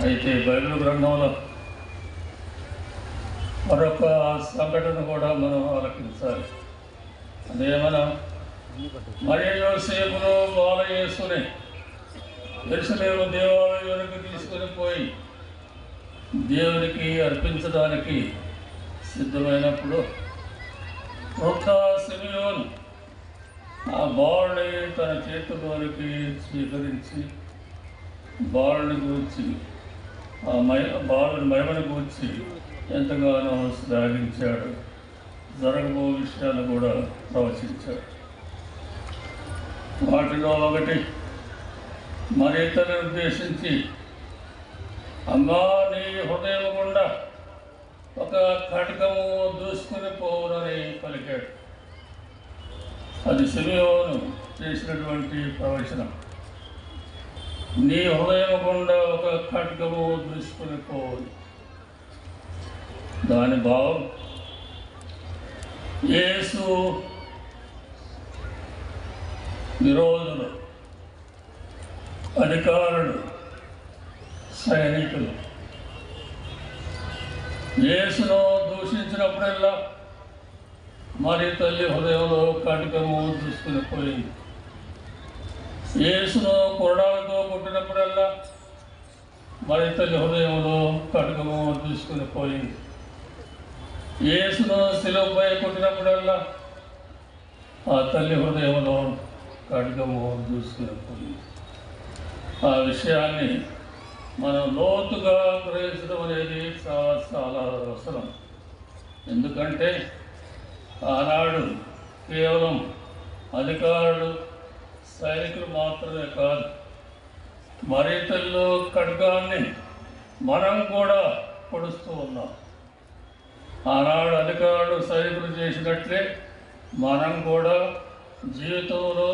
అయితే బైబిల్ గ్రంథంలో మరొక సంఘటన కూడా మనం ఆలకించాలి. అదేమన్నా మరియ యోసేపును బాలయేసుని యెరూషలేము దేవాలయానికి తీసుకొని పోయి దేవునికి అర్పించడానికి సిద్ధమైనప్పుడు వృద్ధ సిమియోను ఆ బాలుని తన చేతిలోనికి స్వీకరించి బాలుని గురించి బాలుని మహిమను గురించి ఎంతగానో శ్లాఘించాడు. జరగబో విషయాలు కూడా ప్రవచించాడు. వాటిలో ఒకటి మరి ఇతరులను ఉద్దేశించి, అమ్మా నీ హృదయం గుండా ఒక కటకము దూసుకుని పోవునని పలికాడు. అది సిమియోను చేసినటువంటి ప్రవచనం. నీ హృదయం గుండా ఒక కటకము దూసుకుని పోవును. దాని భావం యేసు విరోధులు, అధికారులు, సైనికులు యేసును దూషించినప్పుడల్లా మరి తల్లి హృదయంలో కటకము దూసుకుని పోయింది. యేసును కొరడాలతో కొట్టినప్పుడల్లా మరి తల్లి హృదయంలో కటకము దూసుకుని పోయింది. యేసును శిలువపై కొట్టినప్పుడల్లా ఆ తల్లి హృదయంలో కటకము దూసుకుని పోయింది. ఆ విషయాన్ని మనం లోతుగా గ్రహించడం అనేది చాలా చాలా అవసరం. ఎందుకంటే ఆనాడు కేవలం అధికారులు, సైనికులు మాత్రమే కాదు, మరి తల్లిలో ఖడ్గాన్ని మనం కూడా పొడుస్తూ ఉన్నాం. ఆనాడు అధికారులు, సైనికులు చేసినట్లే మనం కూడా జీవితంలో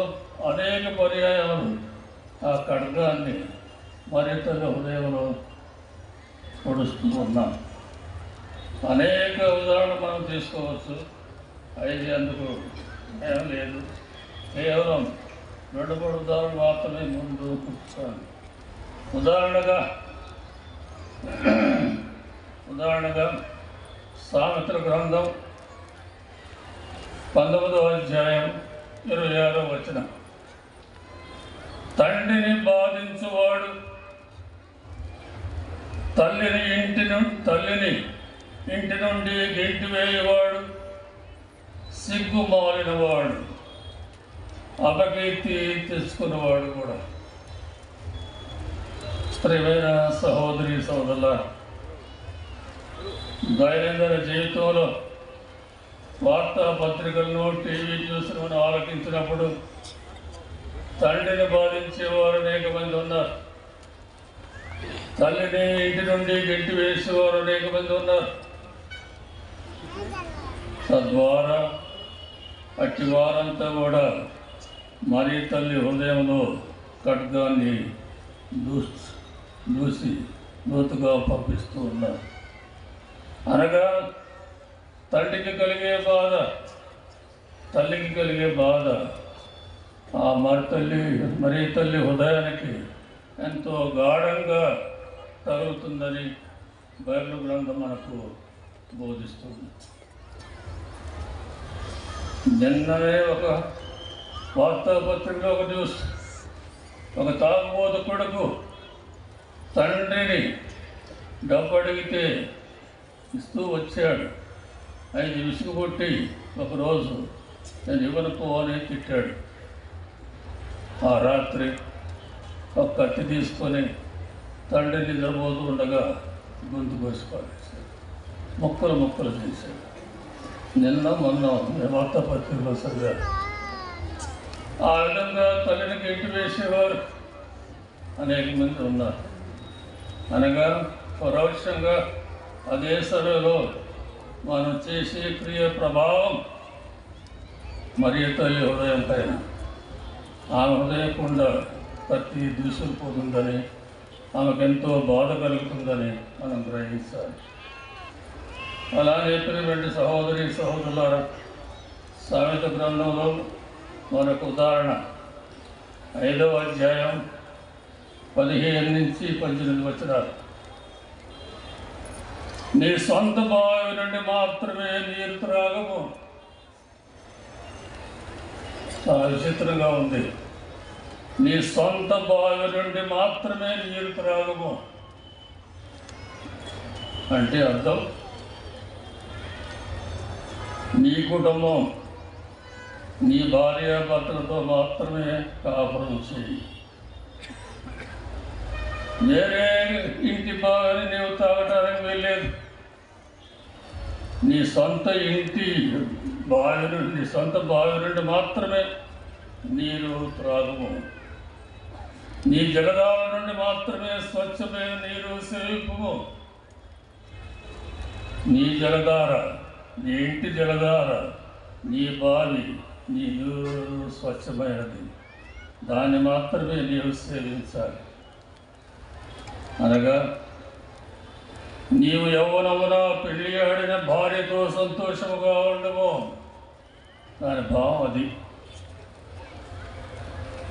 అనేక పర్యాయాలు ఆ ఖడ్గాన్ని మరి తల్లి హృదయంలో పొడుస్తూ ఉన్నాం. అనేక ఉదాహరణలు మనం తీసుకోవచ్చు. అయితే అందుకు ఏం లేదు, కేవలం 2-3 ఉదాహరణలు మాత్రమే ముందు కూర్చోండి. ఉదాహరణగా సామెతల గ్రంథం 19వ అధ్యాయం 26వ వచనం. తండ్రిని బాధించువాడు, తల్లిని ఇంటి నుండి గెంటివేయవాడు, సిగ్గుమాలినవాడు, అపకీర్తి తెచ్చుకున్నవాడు కూడా. ప్రియమైన సహోదరి సోదరుల, దైనందిన జీవితంలో వార్తాపత్రికలను, టీవీ న్యూస్లను ఆలకించినప్పుడు తండ్రిని బాధించేవారు అనేక మంది ఉన్నారు. తల్లిని ఇంటి నుండి గెంటి వేసేవారు అనేక మంది ఉన్నారు. తద్వారా అట్టి వారంతా కూడా మరి తల్లి హృదయంలో ఖడ్గాన్ని దూసి లోతుగా పంపిస్తూ ఉన్నారు. అనగా తల్లికి కలిగే బాధ ఆ మరి తల్లి హృదయానికి ఎంతో గాఢంగా తగులుతుందని బైబిల్ గ్రంథం మనకు బోధిస్తుంది. నిన్ననే ఒక వార్తాపత్రికలో ఒక న్యూస్, ఒక తాగుబోతు కొడుకు తండ్రిని డబ్బు అడిగితే ఇస్తూ వచ్చాడు. ఆయన విసుగుబొట్టి ఒకరోజు నేను ఇవ్వను పో అని తిట్టాడు. ఆ రాత్రి ఒక కత్తి తీసుకొని తండ్రిని నిద్రపోతూ ఉండగా గొంతు కోసిపారేశాడు, ముక్కలు చేశాడు. మొన్న వార్తాపత్రికలో చదివారు. ఆ విధంగా తల్లిని గెంటి వేసేవారు అనేక మంది ఉన్నారు. అనగా పరోక్షంగా అదే సభలో మనం చేసే క్రియ ప్రభావం మరి తల్లి హృదయం పైన, ఆమె హృదయకుండా ప్రతి దూసుకుపోతుందని, ఆమెకెంతో బాధ కలుగుతుందని మనం గ్రహించాలి. అలానే ప్రియమైన సహోదరి సహోదరులారా, సామెత గ్రంథంలో మరొక ఉదాహరణ 5వ అధ్యాయం 15 నుంచి 18 వచనాలు. నీ సొంత బావి నుండి మాత్రమే నీరు త్రాగము. చాలా విచిత్రంగా ఉంది. నీ సొంత బావి నుండి మాత్రమే నీరు త్రాగము అంటే అర్థం, నీ కుటుంబం నీ భార్యాభర్తలతో మాత్రమే కాపురం చేయి. వేరే ఇంటి బావిని నీవు తాగటానికి వెళ్ళలేదు. నీ సొంత ఇంటి బావి నుండి, నీ సొంత బావి నుండి మాత్రమే నీరు త్రాగము. నీ జలధార నుండి మాత్రమే స్వచ్ఛమైన నీరు సేవింపుము. నీ జలధార, నీ ఇంటి జలధార, నీ బావి, నీ నీరు స్వచ్ఛమైనది. దాన్ని మాత్రమే నీవు సేవించాలి. అనగా నీవు యవ్వనమున పెళ్లి ఆడిన భార్యతో సంతోషముగా ఉండము. దాని భావం అది.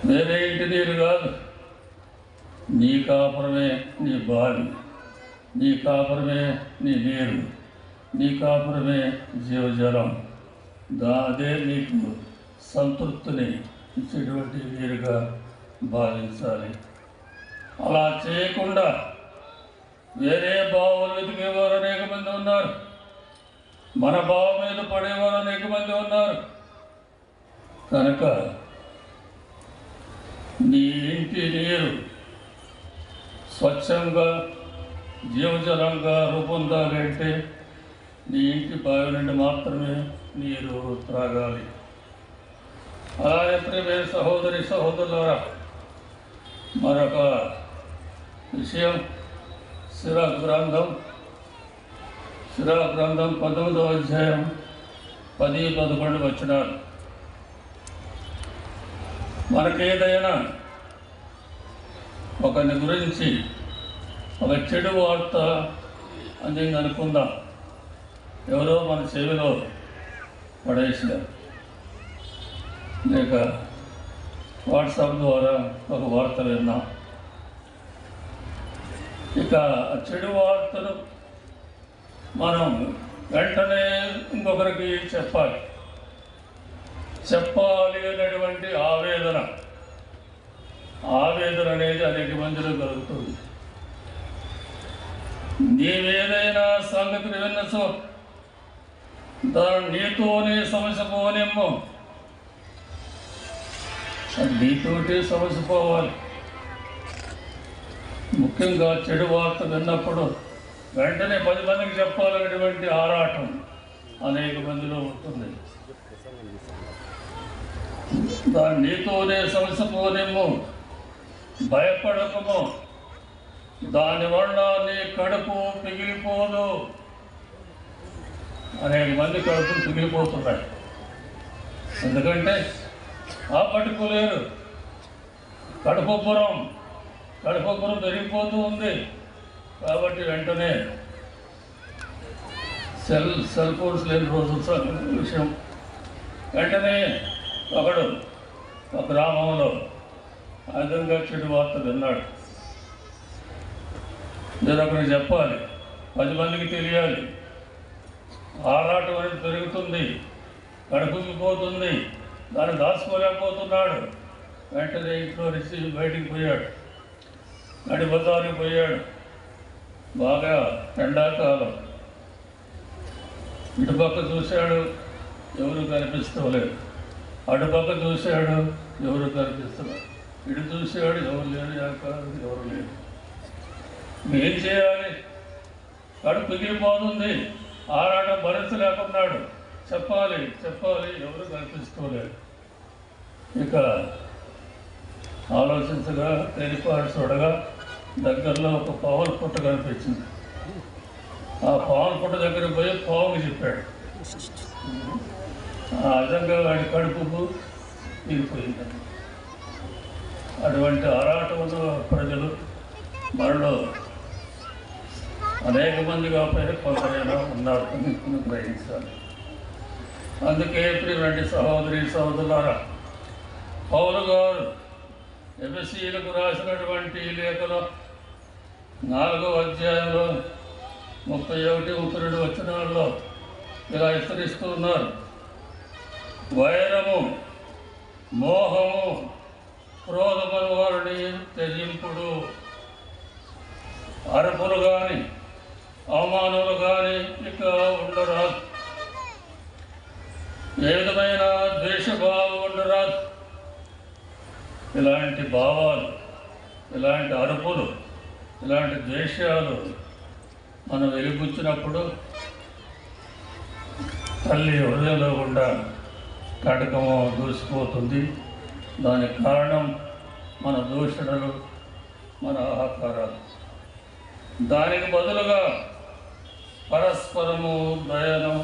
వేరే ఇంటి నీరు కాదు. నీ కాపురమే నీ బావి, నీ కాపురమే నీ నీరు, నీ కాపురమే జీవజలం. అదే నీకు సంతృప్తిని ఇచ్చేటువంటి నీరుగా భావించాలి. అలా చేయకుండా వేరే బావులు వెతికేవారు అనేక మంది ఉన్నారు. మన బావు మీద పడేవారు అనేక మంది ఉన్నారు. కనుక నీ ఇంటి నీరు స్వచ్ఛంగా జీవజలంగా రూపొందాలంటే నీ ఇంటి బావి నుండి మాత్రమే నీరు త్రాగాలి. అలాగే ప్రియమైన సహోదరి సహోదరులారా, మరొక విషయం, సిరాక్ గ్రంథం 19వ అధ్యాయం 10-11 వచనాలు. మనకేదైనా ఒకరిని గురించి ఒక చెడు వార్త అని అనుకుందాం. ఎవరో మన చెవిలో పడేసినారు, లేక వాట్సాప్ ద్వారా ఒక వార్త విన్నాం. ఇక చెడు వార్తను మనం వెంటనే ఇంకొకరికి చెప్పాలి అనేటువంటి ఆవేదన అనేది అనేక మందిలో కలుగుతుంది. నీవేదైనా సంగతి విన్నచో దాని నీతోనే సమస్య పోనేమో. అది నీతోటే సమస్య పోవాలి. ముఖ్యంగా చెడు వార్త విన్నప్పుడు వెంటనే 10 మందికి చెప్పాలనేటువంటి ఆరాటం అనేక మందిలో ఉంటుంది. దాని నీతోనే సమస్య పోనేమో, భయపడకము, దానివల్ల నీ కడుపు పిగిలిపోదు. అనేక మంది కడుపులు పిగిలిపోతున్నాయి. ఎందుకంటే పట్టుకోలేరు. కడుపుపురం పెరిగిపోతూ ఉంది. కాబట్టి వెంటనే సెల్ ఫోన్స్ లేని రోజు విషయం. వెంటనే ఒకడు ఒక గ్రామంలో ఆ విధంగా చెడు వార్త విన్నాడు. నేను ఒకరికి చెప్పాలి, 10 మందికి తెలియాలి. ఆరాటం అనేది పెరుగుతుంది, కడుపుకి పోతుంది, దాన్ని దాచుకోలేకపోతున్నాడు. వెంటనే ఇంట్లో నుంచి బయటికి పోయాడు, నడి బజారుకి పోయాడు. బాగా ఎండాకాలం. ఇటుపక్క చూశాడు, ఎవరు కనిపిస్తలేదు. అటుపక్క చూశాడు, ఎవరు కనిపిస్తున్నారు. ఇటు చూశాడు, ఎవరు లేరు. ఎవరు లేరు. ఏం చేయాలి? కడుపు పిగిలిపోతుంది, ఆరాటం భరించలేకున్నాడు. చెప్పాలి, ఎవరు కనిపిస్తలేదు. ఇక ఆలోచించగా తేలిపాటు చూడగా దగ్గరలో ఒక పావుల పుట్ట కనిపించింది. ఆ పావుల పుట్ట దగ్గరికి పోయి పావుకి చెప్పాడు. ఆ విధంగా వాడి కడుపుకు తీరిపోయింది. అటువంటి ఆరాటంలో ప్రజలు మనలో అనేక మంది కాకపోయినా కొంతైనా ఉన్నారు అని గ్రహించాలి. అందుకే ప్రియమైన సహోదరి సహోదరులారా, పౌలు గారు ఎఫెసీయులకు రాసినటువంటి లేఖలో 4వ అధ్యాయంలో 31, 32 వచనాల్లో ఇలా హెచ్చరిస్తూ ఉన్నారు. వైరము, మోహము, క్రోధమును వారిని త్యజింపుడు. అరుపులు కానీ అవమానాలు కానీ ఇక ఉండరాదు. ఏ విధమైన ద్వేషభావం ఉండరాదు. ఇలాంటి భావాలు, ఇలాంటి అరుపులు, ఇలాంటి ద్వేషాలు మనం వెలిబుచ్చినప్పుడు తల్లి హృదయంలో గుండా కటకము దూసిపోతుంది. దానికి కారణం మన దూషణలు, మన ఆహాకారాలు. దానికి బదులుగా పరస్పరము దయను,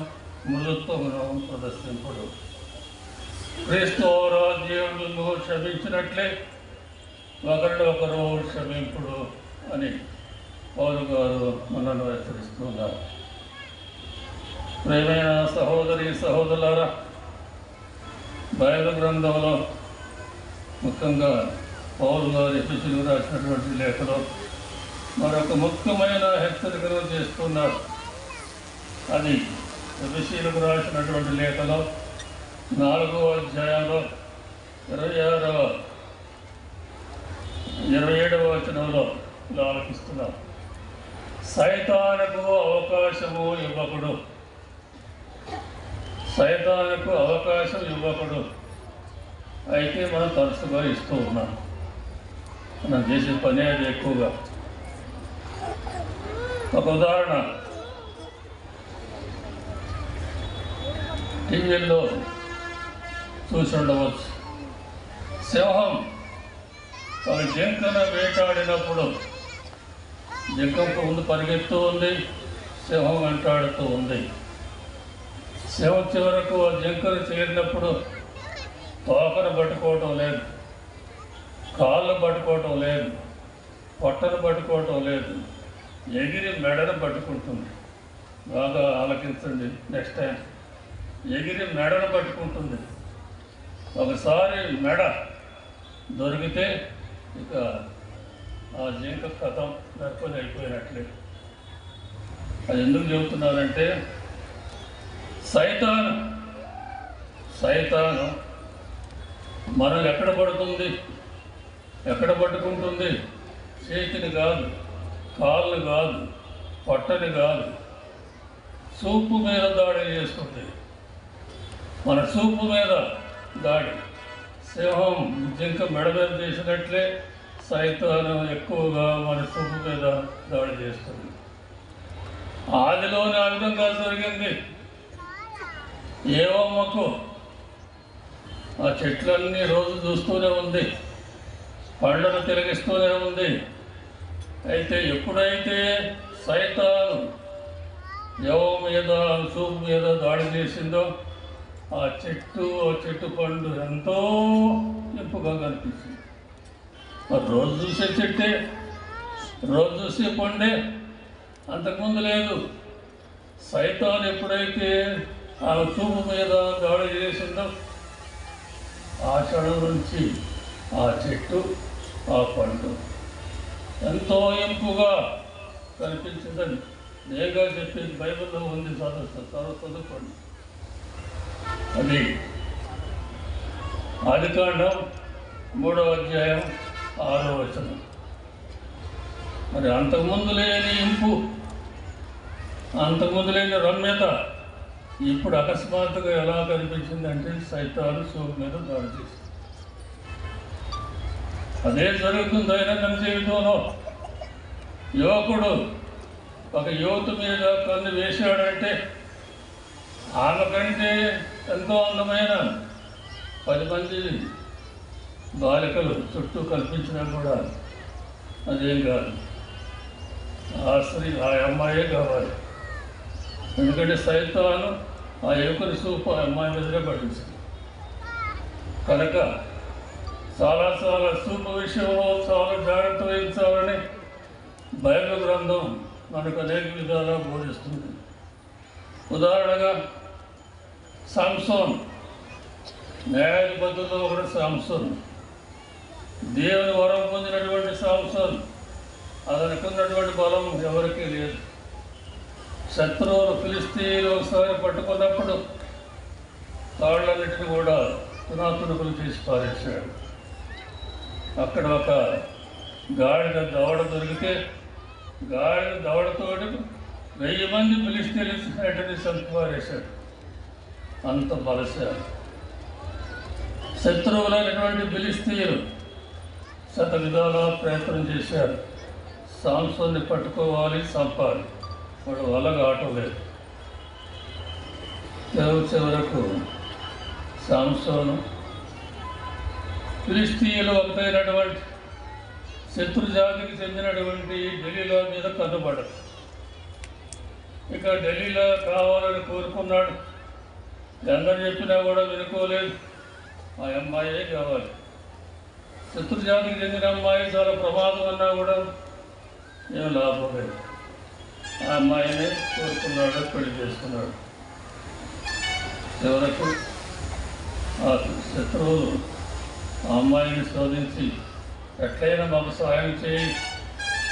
మృదుత్వమును ప్రదర్శింపుడు. క్రీస్తు రాజ్యమును క్షమించినట్లే ఒకరిని ఒకరు క్షమింపుడు అని పౌలు గారు మనల్ని హెచ్చరిస్తున్నారు. ప్రియమైన సహోదరి సహోదరులారా, బైబిల్ గ్రంథంలో ముఖ్యంగా పౌలు గారు ఎఫెసీయులకు రాసినటువంటి లేఖలో మరొక ముఖ్యమైన హెచ్చరికను చేస్తున్నారు. అది ఎఫెసీయులకు రాసినటువంటి లేఖలో 4వ అధ్యాయంలో 27వ వచనంలో ఇలా ఆలకిస్తున్నారు. సైతానుకు అవకాశము ఇవ్వకుడు. సైతానుకు అవకాశం ఇవ్వకుడు. అయితే మనం తరచుగా ఇస్తూ ఉన్నాం. మనం చేసే పని అది ఎక్కువగా. ఒక ఉదాహరణ, టీవీల్లో చూసి ఉండవచ్చు. సింహం ఒక జింకను వేటాడినప్పుడు జింకకు ముందు పరిగెత్తూ ఉంది, సింహం వెంటాడుతూ ఉంది. సింహం చివరకు ఆ జింకను చేరినప్పుడు తోకను పట్టుకోవటం లేదు, కాళ్ళు పట్టుకోవటం లేదు, పొట్టను పట్టుకోవటం లేదు, ఎగిరి మెడను పట్టుకుంటుంది. బాగా ఆలకించండి. నెక్స్ట్ టైం ఎగిరి మెడను పట్టుకుంటుంది. ఒకసారి మెడ దొరికితే ఇక ఆ జింక కథం దర్పని అయిపోయినట్లే. అది ఎందుకు చెబుతున్నానంటే సైతాను మనం ఎక్కడ పడుతుంది, ఎక్కడ పట్టుకుంటుంది? చేతిని కాదు, కాళ్ళు కాదు, పొట్టని కాదు, చూపు మీద దాడి చేస్తుంది. మన చూపు మీద దాడి. సింహం జింక మెడ మీద చేసినట్లే సైతాను ఎక్కువగా మన చూపు మీద దాడి చేస్తుంది. ఆదిలోనే ఆ విధంగా జరిగింది. ఏవమ్మకు ఆ చెట్లన్నీ రోజు చూస్తూనే ఉంది, పండ్లను తిరిగిస్తూనే ఉంది. అయితే ఎప్పుడైతే సైతాను యవ మీద, చూపు మీద దాడి చేసిందో ఆ చెట్టు పండు ఎంతో ఇంపుగా కనిపిస్తుంది. మరి రోజు చూసే చెట్టే, రోజు చూసే పండే, అంతకుముందు లేదు. సైతాను ఎప్పుడైతే ఆ చూపు మీద దాడి చేసిందో ఆ క్షణం నుంచి ఆ చెట్టు, ఆ పండు ఎంతో ఇంపుగా కనిపించిందని నేగా చెప్పేది బైబిల్లో ఉంది. చదువుకోండి. అది ఆదికాండం 3వ అధ్యాయం 6వ వచనం. మరి అంతకుముందు లేని ఇంపు, అంతకుముందు లేని రమ్యత ఇప్పుడు అకస్మాత్తుగా ఎలా కనిపించిందంటే సైతాను చూపు మీద దాడి చేసింది. అదే జరుగుతుంది దైనందిన జీవితంలో. యువకుడు ఒక యువతి మీద కన్ను వేశాడంటే ఆమె కంటే ఎంతో అందమైన 10 మంది బాలికలు చుట్టూ కల్పించినా కూడా అదేం కాదు. ఆ స్త్రీ, ఆ అమ్మాయే కావాలి. ఎందుకంటే సైతాను ఆ యువకుని చూపు ఆ అమ్మాయి మీదనే పట్టించింది. కనుక చాలా చూపు విషయంలో చాలా జాగ్రత్త వహించాలని బైబిల్ గ్రంథం మనకు అనేక విధాలుగా బోధిస్తుంది. ఉదాహరణగా సంసోన్, న్యాయాధిపతుల్లో ఒకటి సంసోన్. దేవుని వరం పొందినటువంటి సంసోన్, అతనికి ఉన్నటువంటి బలం ఎవరికీ లేదు. శత్రువులు ఫిలిస్తీన్లు ఒకసారి పట్టుకున్నప్పుడు తాళ్ళన్నిటిని కూడా తునాతునుకులు తీసి పారేశాడు. అక్కడ ఒక గాడిద దవడ దొరికితే గాడిద దవడతోటి 1000 మంది ఫిలిస్తీన్లు వెంటనే చంపి పారేశాడు. అంత బలశాలి. శత్రువులైనటువంటి ఫిలిస్తీన్లు శత విధాలా ప్రయత్నం చేశారు. సాంసోన్ని పట్టుకోవాలి, చంపాలి. వాడు వలగా ఆటం లేదు. చివరకు సాంసోను ఫిలిస్తీన్లు ఒకటైనటువంటి శత్రు జాతికి చెందినటువంటి ఢిల్లీలో మీద కన్నుపడ్డాడు. ఇక ఢిల్లీలో కావాలని కోరుకున్నాడు. ఎందరు చెప్పినా కూడా వినుకోలేదు. ఆ అమ్మాయే కావాలి. శత్రు జాతికి చెందిన అమ్మాయి చాలా ప్రమాదం అన్నా కూడా ఏం లాభం లేదు. ఆ అమ్మాయినే కోరుకున్నాడు, పెళ్లి చేసుకున్నాడు. చివరకు ఆ శత్రువులు ఆ అమ్మాయిని శోధించి ఎట్లయినా మాకు సహాయం చేయి,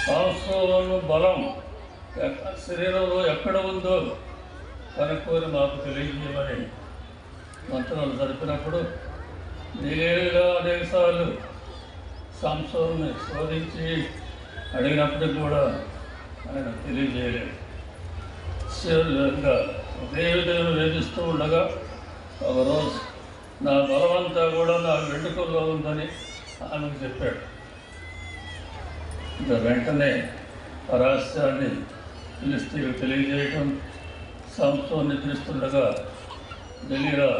సంవత్సరంలో బలం శరీరంలో ఎక్కడ ఉందో కనుక్కొని మాకు తెలియజేయమని మంత్రాలు జరిపినప్పుడు నీలేగా అనేకసార్లు సంసోన్ని శోధించి అడిగినప్పటికి కూడా ఆయన తెలియజేయలేదు. ఒకే విధంగా వేధిస్తూ ఉండగా ఒకరోజు నా బలమంతా కూడా నా వెంట్రుకల్లో ఉందని ఆమెకు చెప్పాడు. ఇంకా వెంటనే ఆ రహస్యాన్ని ఫిలిస్తీన్లకు తెలియజేయటం, సంసోన్ని నిద్రిస్తుండగా ఢిల్లీలో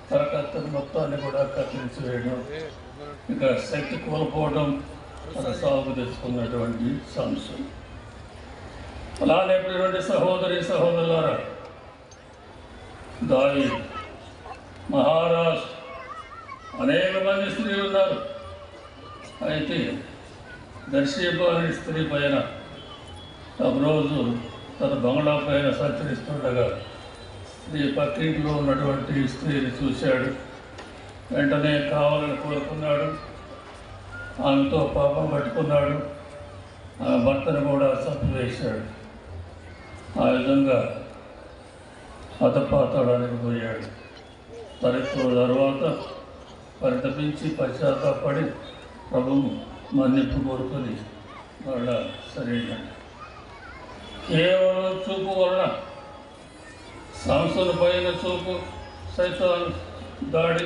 తరకత్తని మొత్తాన్ని కూడా కత్తిరించి వేయడం, ఇంకా శక్తి కోల్పోవడం తన సాగు తెచ్చుకున్నటువంటి సంసోన్. అలానే సహోదరి సహోదరులారా, దావీదు, మహారాజ్, అనేక మంది స్త్రీలు ఉన్నారు. అయితే దర్శీబా అనే స్త్రీ పైన ఒకరోజు తన బంగ్లా పైన సంచరిస్తుండగా స్త్రీ పక్కింట్లో ఉన్నటువంటి స్త్రీని చూశాడు. వెంటనే కావాలని కోరుకున్నాడు. ఆమెతో పాపం పట్టుకున్నాడు. ఆ భర్తను కూడా చంపివేశాడు. ఆ విధంగా హతపాతాడానికి పోయాడు. తర్వాత పరితపించి పశ్చాత్తాపడి ప్రభువు మన్నింపు కోరుకొని వాళ్ళ శరీరం కేవలం చూపు వలన సంస్థల పైన చూపు సైతాను దాడి,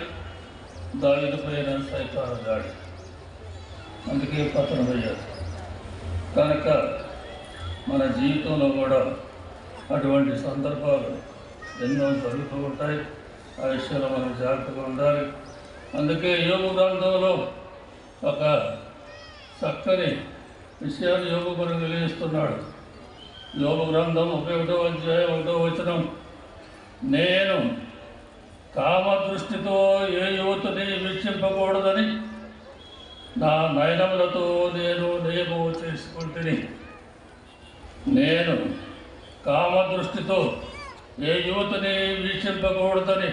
దావీదు పైన సైతాను దాడి, అందుకే పతనమయ్యారు. కనుక మన జీవితంలో కూడా అటువంటి సందర్భాలు ఎన్నో జరుగుతూ ఉంటాయి. ఆ విషయంలో మనం జాగ్రత్తగా ఉండాలి. అందుకే యోగు గ్రంథంలో ఒక చక్కని విషయాన్ని యోగు మనకు తెలియజేస్తున్నాడు. యోగు గ్రంథం 1వ అధ్యాయం 1వ వచనం, నేను కామదృష్టితో ఏ యువతిని వీక్షింపకూడదని నా నయనములతో నేను నియమం చేసుకుంటుని. నేను కామదృష్టితో ఏ యువతిని వీక్షింపకూడదని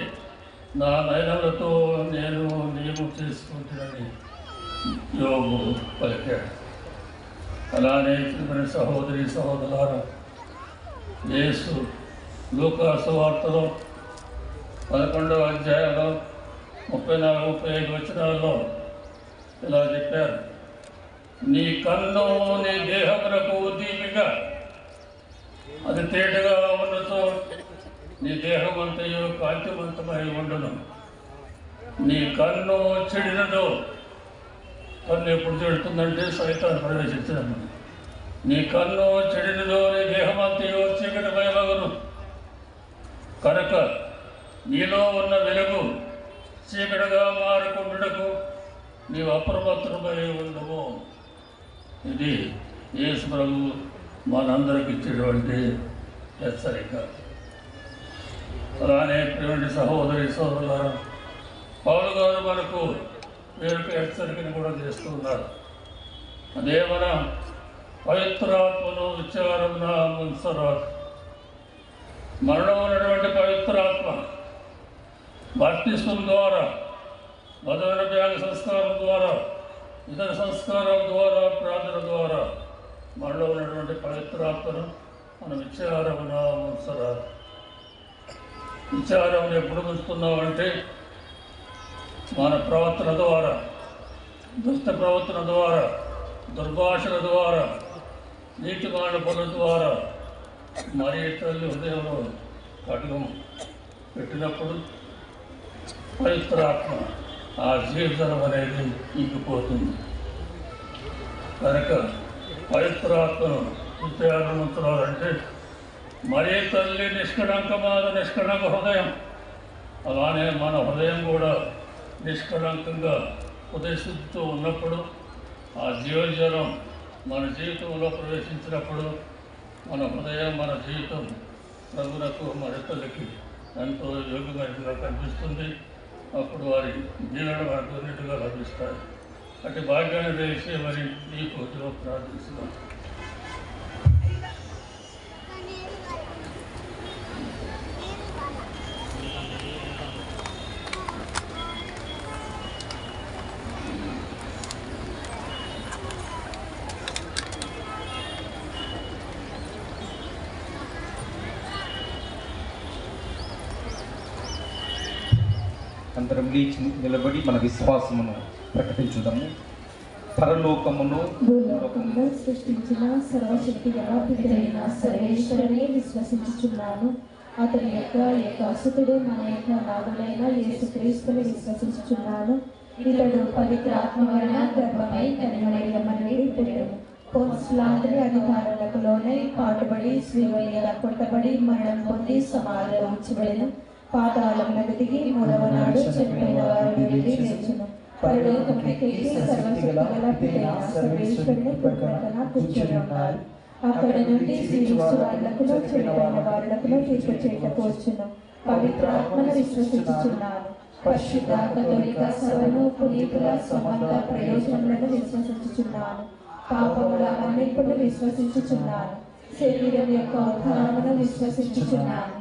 నా నయనములతో నేను నియమం చేసుకుంటున్నని యోగు పలికాడు. అలానే సహోదరి సహోదరులారా, యేసు లూకా సువార్తలో 11వ అధ్యాయంలో 34-35 వచనాల్లో ఇలా చెప్పారు, నీ కన్ను నీ దేహమునకు దీపిక, అది తేటగా ఉన్నచో నీ దేహమంతయు కాంతివంతమై ఉండును. నీ కన్ను చెడినదో, కన్ను ఎప్పుడు చెడుతుందంటే సైతాన్ని ప్రవేశించడం. నీ కన్ను చెడినదో నీ దేహమంతయు చీకటిమయమగును. కనుక నీలో ఉన్న వెలుగు చీకటిగా మారకుండుటకు నీవు అప్రమత్తమై ఉండము. ఇది యేసు ప్రభువు మనందరికి ఇచ్చేటువంటి హెచ్చరిక. అలానే ప్రియమైన సహోదరి సోదరులారా, పౌలు గారు మనకు వేరొక హెచ్చరికను కూడా చేస్తున్నారు. అదే మన పవిత్రాత్మను విచారణ ముంచరాదు. మరణం ఉన్నటువంటి పవిత్రాత్మ బాప్తిస్మం ద్వారా, మధుర త్యాగ సంస్కారం ద్వారా, ఇతర సంస్కారాల ద్వారా, ప్రార్థన ద్వారా మనలో ఉన్నటువంటి పవిత్రాత్మను మనం విచారమున ఉంచరాదు. విచారం ఎప్పుడు ఉంచుతున్నామంటే మన ప్రవర్తన ద్వారా, దుష్ట ప్రవర్తన ద్వారా, దుర్భాషల ద్వారా, నీతిమాల పనుల ద్వారా మరి తల్లి హృదయంలో ఖడ్గం పెట్టినప్పుడు పవిత్రాత్మ ఆ జీవితం అనేది ఇంకిపోతుంది. కనుక పవిత్రాత్మను విచారవంతురాలంటే మరీ తల్లి నిష్కళంకమాద నిష్కళంక హృదయం, అలానే మన హృదయం కూడా నిష్కళంకంగా ఉదయశుద్ధితో ఉన్నప్పుడు ఆ జీవజలం మన జీవితంలో ప్రవేశించినప్పుడు మన హృదయం, మన జీవితం ప్రభువులకు, మన తల్లికి ఎంతో యోగ్యమైనదిగా కనిపిస్తుంది. అప్పుడు వారి దీవెన మనకు నిండుగా లభిస్తాయి. అటు భాగ్యాన్ని తెలిసి మరి ఈ పూజలో ప్రార్థిస్తున్నాం. అందరం లేచి నిలబడి మన విశ్వాసమును ప్రకటించుదాము. పరలోకమును భూలోకమును సృష్టించిన సర్వశక్తి గల సర్వేశ్వరుని విశ్వసించుచున్నాను. అతని యొక్క ఏకాసుతుడు మన యొక్క నాథుడైన యేసుక్రీస్తుని విశ్వసించుచున్నాను. ఇతడు పవిత్రాత్మ వలన గర్భమై కన్యమరియమ్మని పుట్టెను. పొన్సులాంటి అధికారులకు లోనై పాటుబడి శిలువ మీద కొట్టబడి మరణం పొంది సమాధిలో ఉంచబడెను. పాతాళమునకు దిగి మూడవ నాడు చనిపోయిన వారి నుండి లేచును. పరలోకమునకి సర్వశక్తి గల పితైన సర్వేశ్వరుని ప్రక్కన కూర్చొని ఉన్నారు. అక్కడ నుండి జీవించు వాళ్లకును చనిపోయిన వాళ్లకును తీర్పు చేయటకు వచ్చును. పవిత్రాత్మను విశ్వసించుచున్నాను. పరిశుద్ధ కథోలిక సభను, పునీతుల సమస్త ప్రయోజనములను విశ్వసించుచున్నాను. పాపముల మన్నింపును విశ్వసించుచున్నాను. శరీరం యొక్క ఉద్ధారమును విశ్వసించుచున్నాను.